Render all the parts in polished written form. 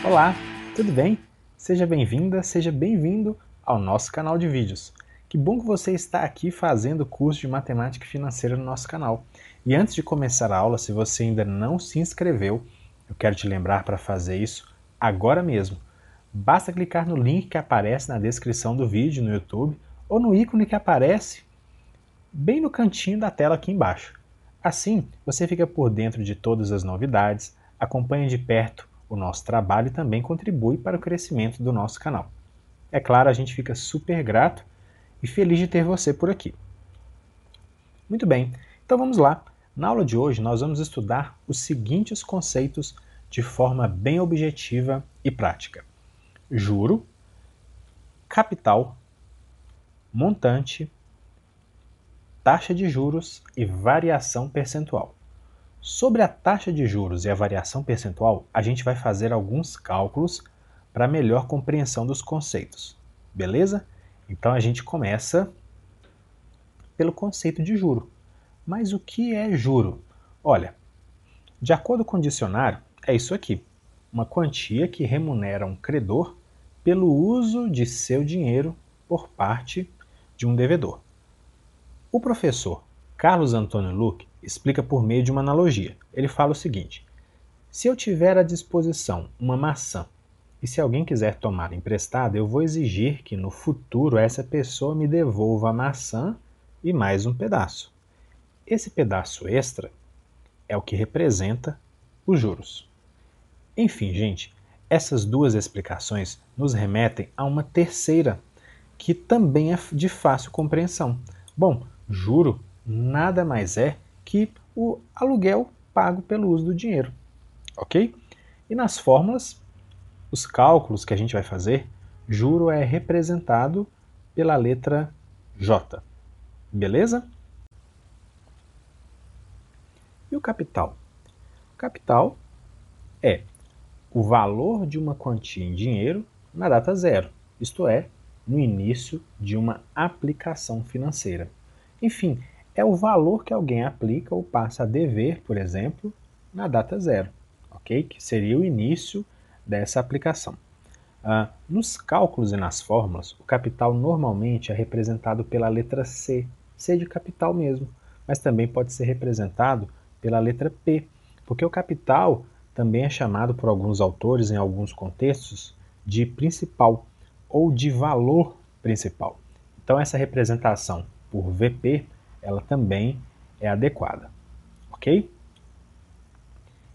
Olá, tudo bem? Seja bem-vinda, seja bem-vindo ao nosso canal de vídeos. Que bom que você está aqui fazendo o curso de Matemática Financeira no nosso canal. E antes de começar a aula, se você ainda não se inscreveu, eu quero te lembrar para fazer isso agora mesmo. Basta clicar no link que aparece na descrição do vídeo no YouTube ou no ícone que aparece bem no cantinho da tela aqui embaixo. Assim, você fica por dentro de todas as novidades, acompanha de perto o nosso trabalho e também contribui para o crescimento do nosso canal. É claro, a gente fica super grato e feliz de ter você por aqui. Muito bem, então vamos lá. Na aula de hoje nós vamos estudar os seguintes conceitos de forma bem objetiva e prática: juro, capital, montante, taxa de juros e variação percentual. Sobre a taxa de juros e a variação percentual, a gente vai fazer alguns cálculos para melhor compreensão dos conceitos, beleza? Então a gente começa pelo conceito de juro. Mas o que é juro? Olha, de acordo com o dicionário, é isso aqui: uma quantia que remunera um credor pelo uso de seu dinheiro por parte de um devedor. O professor Carlos Antônio Luque explica por meio de uma analogia. Ele fala o seguinte: se eu tiver à disposição uma maçã e se alguém quiser tomar emprestada, eu vou exigir que no futuro essa pessoa me devolva a maçã e mais um pedaço. Esse pedaço extra é o que representa os juros. Enfim, gente, essas duas explicações nos remetem a uma terceira, que também é de fácil compreensão. Bom, juro nada mais é que o aluguel pago pelo uso do dinheiro, ok? E nas fórmulas, os cálculos que a gente vai fazer, juro é representado pela letra J, beleza? E o capital? O capital é o valor de uma quantia em dinheiro na data zero, isto é, no início de uma aplicação financeira. Enfim, é o valor que alguém aplica ou passa a dever, por exemplo, na data zero, ok? Que seria o início dessa aplicação. Nos cálculos e nas fórmulas, o capital normalmente é representado pela letra C, C de capital mesmo, mas também pode ser representado pela letra P, porque o capital também é chamado por alguns autores, em alguns contextos, de principal ou de valor principal. Então essa representação por VP, ela também é adequada, ok?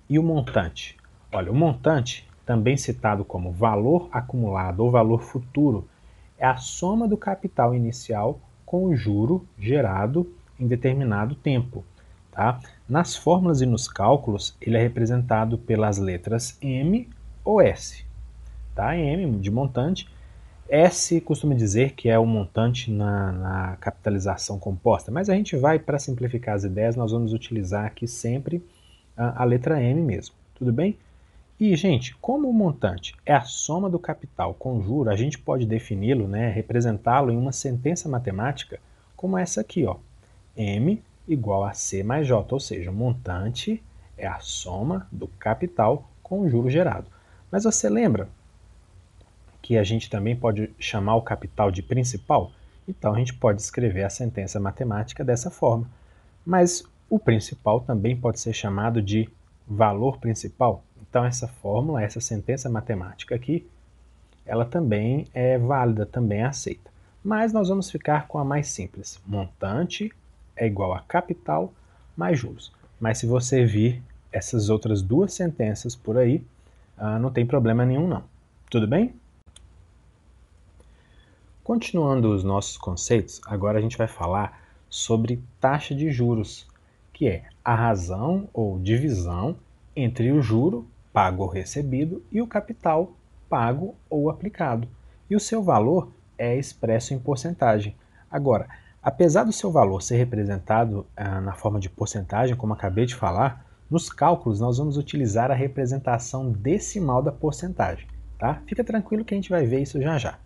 E o montante? Olha, o montante, também citado como valor acumulado ou valor futuro, é a soma do capital inicial com o juro gerado em determinado tempo. Tá? Nas fórmulas e nos cálculos, ele é representado pelas letras M ou S. Tá? M de montante, S costuma dizer que é o montante na capitalização composta, mas a gente vai, para simplificar as ideias, nós vamos utilizar aqui sempre a letra M mesmo, tudo bem? E, gente, como o montante é a soma do capital com juro, a gente pode defini-lo, né, representá-lo em uma sentença matemática como essa aqui, ó, M igual a C mais J, ou seja, o montante é a soma do capital com o juro gerado. Mas você lembra que a gente também pode chamar o capital de principal? Então a gente pode escrever a sentença matemática dessa forma. Mas o principal também pode ser chamado de valor principal. Então essa fórmula, essa sentença matemática aqui, ela também é válida, também é aceita. Mas nós vamos ficar com a mais simples. Montante é igual a capital mais juros. Mas se você vir essas outras duas sentenças por aí, não tem problema nenhum não. Tudo bem? Continuando os nossos conceitos, agora a gente vai falar sobre taxa de juros, que é a razão ou divisão entre o juro pago ou recebido e o capital pago ou aplicado. E o seu valor é expresso em porcentagem. Agora, apesar do seu valor ser representado na forma de porcentagem, como acabei de falar, nos cálculos nós vamos utilizar a representação decimal da porcentagem. Tá? Fica tranquilo que a gente vai ver isso já já.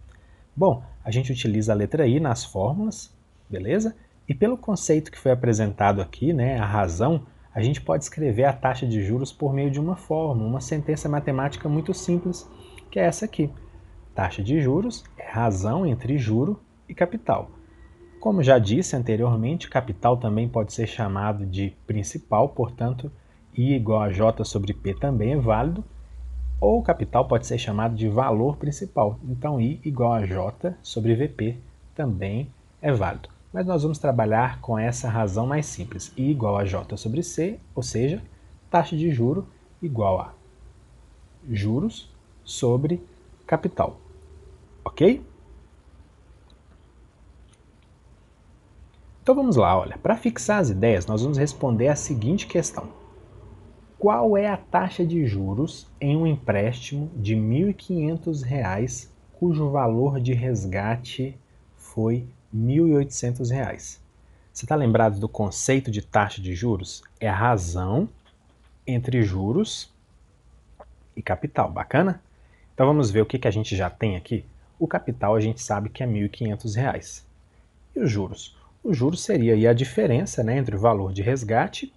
Bom, a gente utiliza a letra I nas fórmulas, beleza? E pelo conceito que foi apresentado aqui, né, a razão, a gente pode escrever a taxa de juros por meio de uma fórmula, uma sentença matemática muito simples, que é essa aqui. Taxa de juros é razão entre juro e capital. Como já disse anteriormente, capital também pode ser chamado de principal, portanto, I igual a J sobre P também é válido, ou capital pode ser chamado de valor principal, então I igual a J sobre VP também é válido. Mas nós vamos trabalhar com essa razão mais simples, I igual a J sobre C, ou seja, taxa de juro igual a juros sobre capital, ok? Então vamos lá, olha, para fixar as ideias, nós vamos responder a seguinte questão. Qual é a taxa de juros em um empréstimo de R$ 1.500 cujo valor de resgate foi R$ 1.800? Você está lembrado do conceito de taxa de juros? É a razão entre juros e capital, bacana? Então vamos ver o que a gente já tem aqui. O capital a gente sabe que é R$ 1.500. E os juros? O juros seria aí a diferença, né, entre o valor de resgate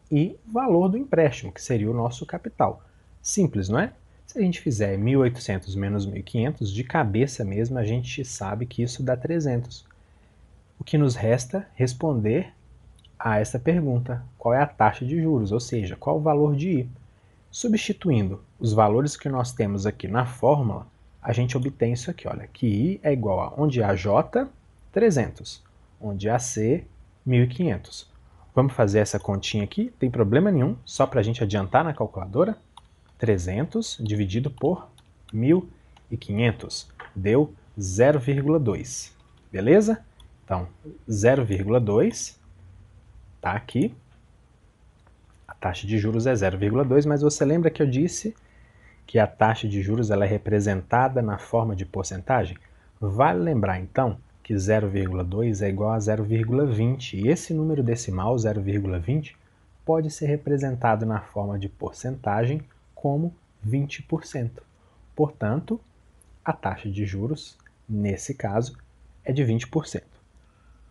e o valor do empréstimo, que seria o nosso capital. Simples, não é? Se a gente fizer 1.800 menos 1.500, de cabeça mesmo, a gente sabe que isso dá 300. O que nos resta responder a essa pergunta, qual é a taxa de juros, ou seja, qual o valor de I. Substituindo os valores que nós temos aqui na fórmula, a gente obtém isso aqui, olha, que I é igual a onde a J, 300, onde a C, 1.500. Vamos fazer essa continha aqui, tem problema nenhum, só para a gente adiantar na calculadora. 300 dividido por 1.500 deu 0,2, beleza? Então, 0,2 está aqui. A taxa de juros é 0,2, mas você lembra que eu disse que a taxa de juros ela é representada na forma de porcentagem? Vale lembrar, então, que 0,2 é igual a 0,20, e esse número decimal, 0,20, pode ser representado na forma de porcentagem como 20%. Portanto, a taxa de juros, nesse caso, é de 20%.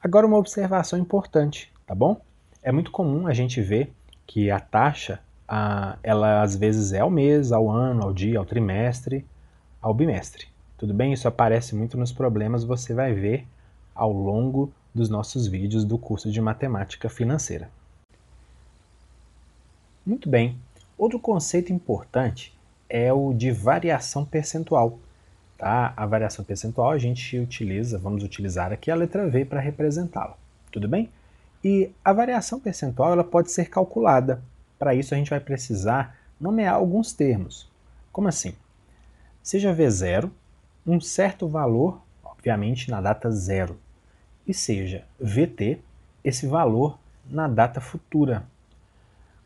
Agora uma observação importante, tá bom? É muito comum a gente ver que a taxa, ela às vezes é ao mês, ao ano, ao dia, ao trimestre, ao bimestre. Tudo bem? Isso aparece muito nos problemas, você vai ver ao longo dos nossos vídeos do curso de Matemática Financeira. Muito bem. Outro conceito importante é o de variação percentual. Tá? A variação percentual a gente vamos utilizar aqui a letra V para representá-la. Tudo bem? E a variação percentual ela pode ser calculada. Para isso a gente vai precisar nomear alguns termos. Como assim? Seja V0 um certo valor, obviamente na data zero, e seja VT esse valor na data futura.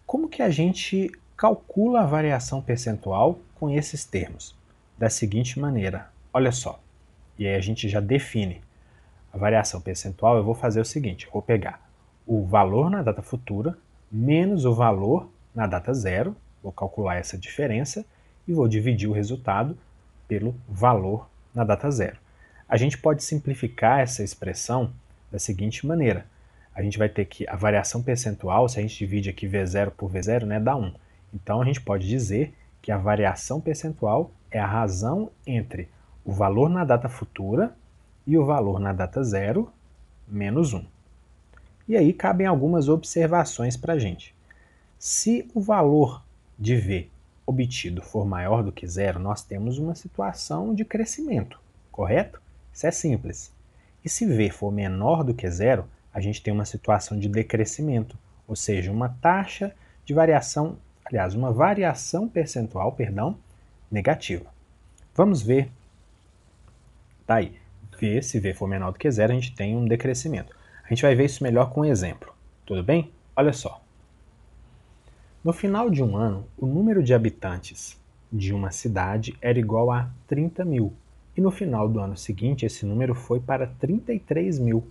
Como que a gente calcula a variação percentual com esses termos? Da seguinte maneira, olha só, e aí a gente já define a variação percentual. Eu vou fazer o seguinte, eu vou pegar o valor na data futura menos o valor na data zero, vou calcular essa diferença e vou dividir o resultado pelo valor na data zero. A gente pode simplificar essa expressão da seguinte maneira. A gente vai ter que a variação percentual, se a gente divide aqui V0 por V0, né, dá 1. Então a gente pode dizer que a variação percentual é a razão entre o valor na data futura e o valor na data zero menos 1. E aí cabem algumas observações para a gente. Se o valor de V obtido for maior do que zero, nós temos uma situação de crescimento, correto? Isso é simples. E se V for menor do que zero, a gente tem uma situação de decrescimento, ou seja, uma taxa de variação, aliás, uma variação percentual, negativa. Vamos ver, tá aí, V, se V for menor do que zero, a gente tem um decrescimento. A gente vai ver isso melhor com um exemplo, tudo bem? Olha só. No final de um ano, o número de habitantes de uma cidade era igual a 30 mil, e no final do ano seguinte esse número foi para 33 mil.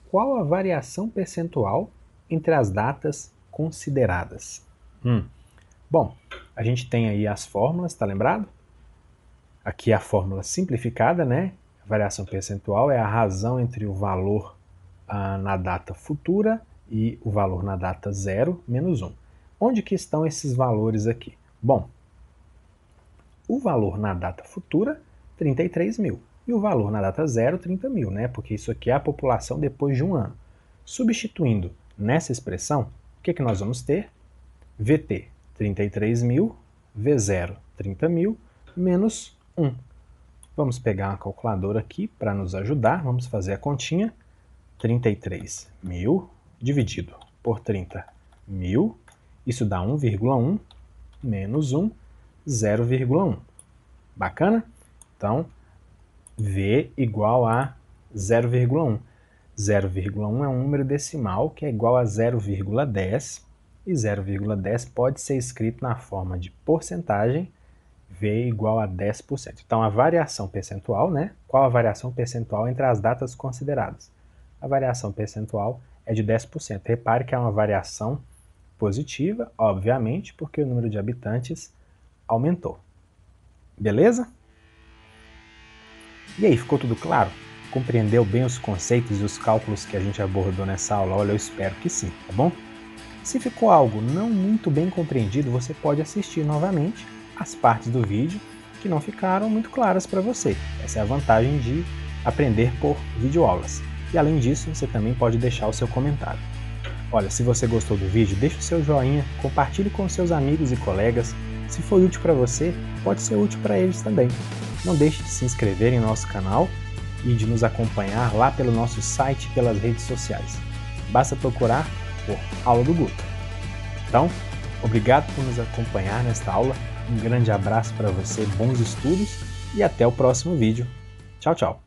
Qual a variação percentual entre as datas consideradas? Bom, a gente tem aí as fórmulas, tá lembrado? Aqui é a fórmula simplificada, né? A variação percentual é a razão entre o valor na data futura e o valor na data 0 menos 1. Onde que estão esses valores aqui? Bom, o valor na data futura, 33 mil. E o valor na data 0, 30 mil, né? Porque isso aqui é a população depois de um ano. Substituindo nessa expressão, o que nós vamos ter? VT, 33 mil, V0, 30 mil, menos 1. Vamos pegar uma calculadora aqui para nos ajudar. Vamos fazer a continha. 33 mil dividido por 30 mil. Isso dá 1,1 menos 1, 0,1. Bacana? Então, V igual a 0,1. 0,1 é um número decimal que é igual a 0,10. E 0,10 pode ser escrito na forma de porcentagem, V igual a 10%. Então, a variação percentual, né? Qual a variação percentual entre as datas consideradas? A variação percentual é de 10%. Repare que é uma variação positiva, obviamente, porque o número de habitantes aumentou. Beleza? E aí, ficou tudo claro? Compreendeu bem os conceitos e os cálculos que a gente abordou nessa aula? Olha, eu espero que sim, tá bom? Se ficou algo não muito bem compreendido, você pode assistir novamente as partes do vídeo que não ficaram muito claras para você. Essa é a vantagem de aprender por videoaulas. E além disso, você também pode deixar o seu comentário. Olha, se você gostou do vídeo, deixe o seu joinha, compartilhe com seus amigos e colegas. Se foi útil para você, pode ser útil para eles também. Não deixe de se inscrever em nosso canal e de nos acompanhar lá pelo nosso site e pelas redes sociais. Basta procurar por Aula do Guto. Então, obrigado por nos acompanhar nesta aula. Um grande abraço para você, bons estudos e até o próximo vídeo. Tchau, tchau!